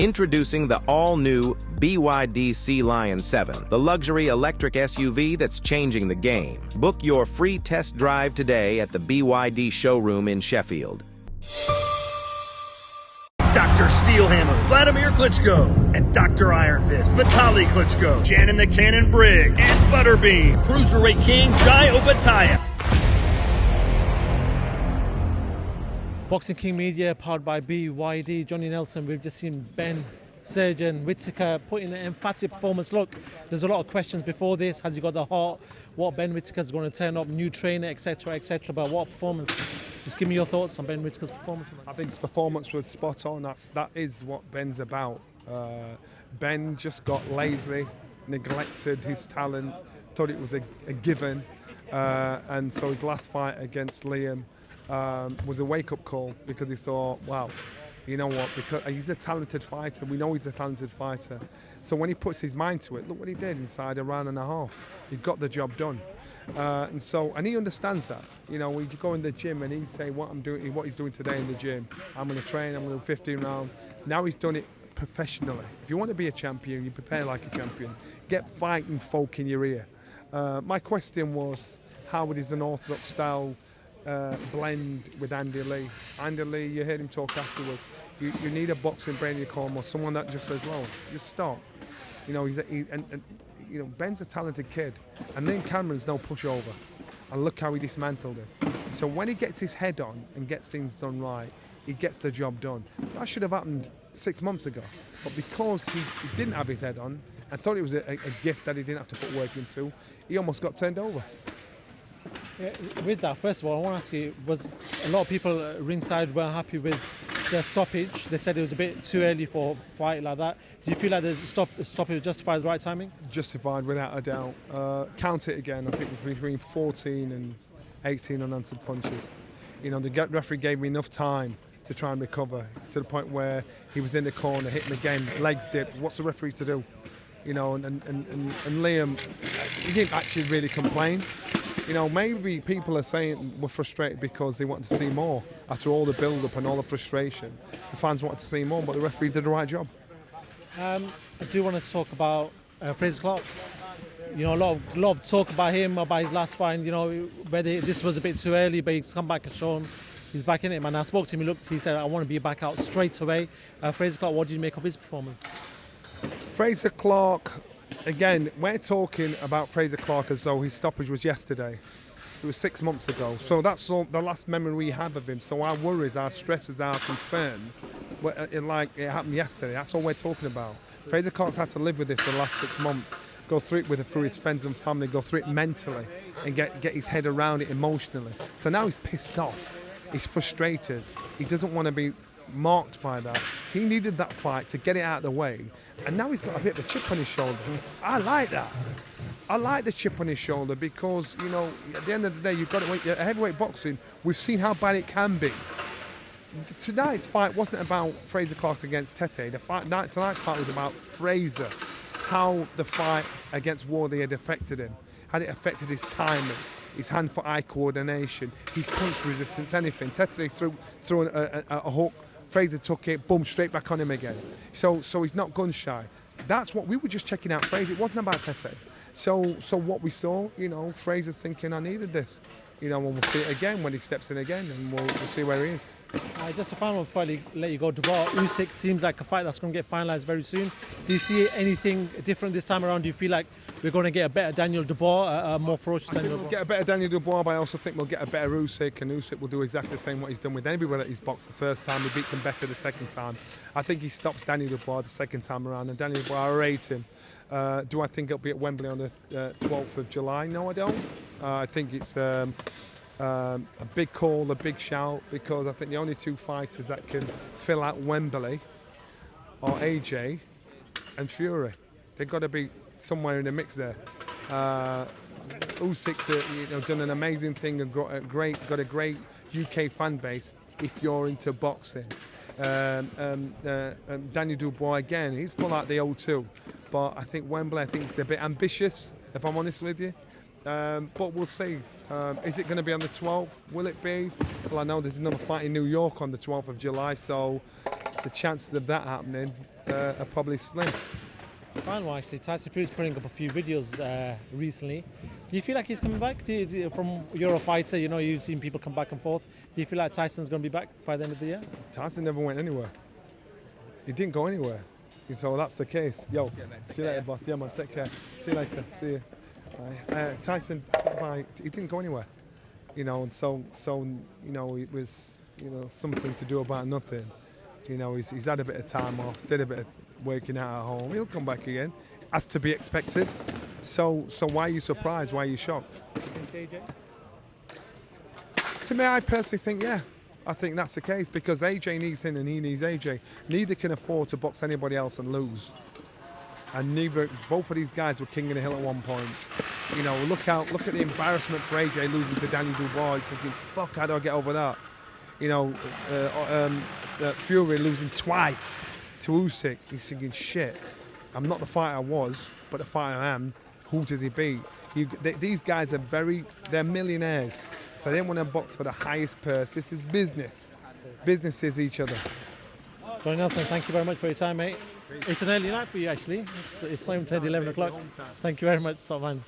Introducing the all-new BYD Sea Lion 7, the luxury electric SUV that's changing the game. Book your free test drive today at the BYD showroom in Sheffield. Dr. Steelhammer, Vladimir Klitschko, and Dr. Iron Fist, Vitaly Klitschko, Shannon the Cannon Briggs, and Butterbean, Cruiserweight King Jai Opataya. Boxing King Media, powered by BYD, Johnny Nelson. We've just seen Ben, Surgeon, Whitaker put in an emphatic performance. Look, there's a lot of questions before this. Has he got the heart? What Ben Whitaker's going to turn up? New trainer, etc., etc. But what performance? Just give me your thoughts on Ben Whitaker's performance. I think his performance was spot on. That is what Ben's about. Ben just got lazy, neglected his talent, thought it was a given, and so his last fight against Liam was a wake-up call, because he thought, wow, you know what, because he's a talented fighter. We know he's a talented fighter. So when he puts his mind to it, look what he did inside a round and a half. He got the job done. And he understands that. You know, when you go in the gym and he say what he's doing today in the gym, I'm going to train, I'm going to do 15 rounds. Now he's done it professionally. If you want to be a champion, you prepare like a champion. Get fighting folk in your ear. My question was, how would his unorthodox style blend with Andy Lee? Andy Lee, you heard him talk afterwards. You need a boxing brain in your corner, or someone that just says, "No, just stop." You know, Ben's a talented kid, and then Cameron's no pushover. And look how he dismantled him. So when he gets his head on and gets things done right, he gets the job done. That should have happened 6 months ago, but because he didn't have his head on and thought it was a gift that he didn't have to put work into, he almost got turned over. Yeah, with that, first of all, I want to ask you, was a lot of people ringside weren't happy with the stoppage? They said it was a bit too early for a fight like that. Do you feel like the stoppage justified the right timing? Justified, without a doubt. Count it again. I think between 14 and 18 unanswered punches. You know, the referee gave me enough time to try and recover, to the point where he was in the corner, hitting again, legs dipped. What's the referee to do? You know, and Liam, he didn't actually really complain. You know, maybe people are saying we're frustrated because they wanted to see more. After all the build-up and all the frustration, the fans wanted to see more, but the referee did the right job. I do want to talk about Fraser Clark. You know, a lot of talk about him, about his last fight. You know, whether this was a bit too early, but he's come back and shown he's back in it. Man, I spoke to him. He said, "I want to be back out straight away." Fraser Clark, what did you make of his performance? Fraser Clark. Again, we're talking about Fraser Clark as though his stoppage was yesterday. It was 6 months ago. So that's all, the last memory we have of him. So our worries, our stresses, our concerns, like it happened yesterday. That's all we're talking about. Fraser Clark's had to live with this for the last 6 months, go through it through his friends and family, go through it mentally, and get his head around it emotionally. So now he's pissed off. He's frustrated. He doesn't want to be marked by that. He needed that fight to get it out of the way, and now he's got a bit of a chip on his shoulder. I like that. I like the chip on his shoulder, because, you know, at the end of the day, you've got to heavyweight boxing. We've seen how bad it can be. Tonight's fight wasn't about Fraser Clark against Tete. Tonight's fight was about Fraser, how the fight against Wardley had affected him, had it affected his timing, his hand-for-eye coordination, his punch resistance, anything. Tete threw a hook. Fraser took it, boom, straight back on him again. So he's not gun shy. That's what we were just checking out. Fraser, it wasn't about Tete. So what we saw, you know, Fraser's thinking, I needed this. You know, and we'll see it again when he steps in again, and we'll see where he is. Just a final one before I let you go. Dubois, Usyk seems like a fight that's going to get finalised very soon. Do you see anything different this time around? Do you feel like we're going to get a better Daniel Dubois, a more ferocious Daniel Dubois? We'll get a better Daniel Dubois, but I also think we'll get a better Usyk, and Usyk will do exactly the same what he's done with everyone that he's boxed the first time. He beats him better the second time. I think he stops Daniel Dubois the second time around, and Daniel Dubois, I rate him. Do I think it'll be at Wembley on the 12th of July? No, I don't. I think it's a big call, a big shout, because I think the only two fighters that can fill out Wembley are AJ and Fury. They've got to be somewhere in the mix there. Usyk's done an amazing thing and got a great UK fan base if you're into boxing. Daniel Dubois again, he's full out the O2, but I think Wembley, I think it's a bit ambitious, if I'm honest with you. But we'll see. Is it going to be on the 12th? Will it be? Well, I know there's another fight in New York on the 12th of July, so the chances of that happening are probably slim. Fine, well, actually, Tyson Fury's putting up a few videos recently. Do you feel like he's coming back? From you're a fighter, you know, you've seen people come back and forth. Do you feel like Tyson's going to be back by the end of the year? Tyson never went anywhere. He didn't go anywhere. So that's the case. Yo, see you later, boss. Yeah, man, take care. See you later. See you. Bye. Tyson, bye. He didn't go anywhere. You know, and so you know, it was, you know, something to do about nothing. You know, he's had a bit of time off, did a bit of working out at home. He'll come back again, as to be expected. So why are you surprised? Why are you shocked? To me, I personally think, yeah. I think that's the case because AJ needs him and he needs AJ. Neither can afford to box anybody else and lose. And both of these guys were king of the hill at one point. You know, look at the embarrassment for AJ losing to Danny Dubois. He's thinking, fuck, how do I get over that? You know, Fury losing twice to Usyk. He's thinking, shit, I'm not the fighter I was, but the fighter I am. Who does he beat? These guys are they're millionaires. So they didn't want to box for the highest purse. This is business. Businesses each other. Johnny Nelson, thank you very much for your time, mate. It's an early night for you, actually. It's not even till 11 o'clock. Thank you very much, man.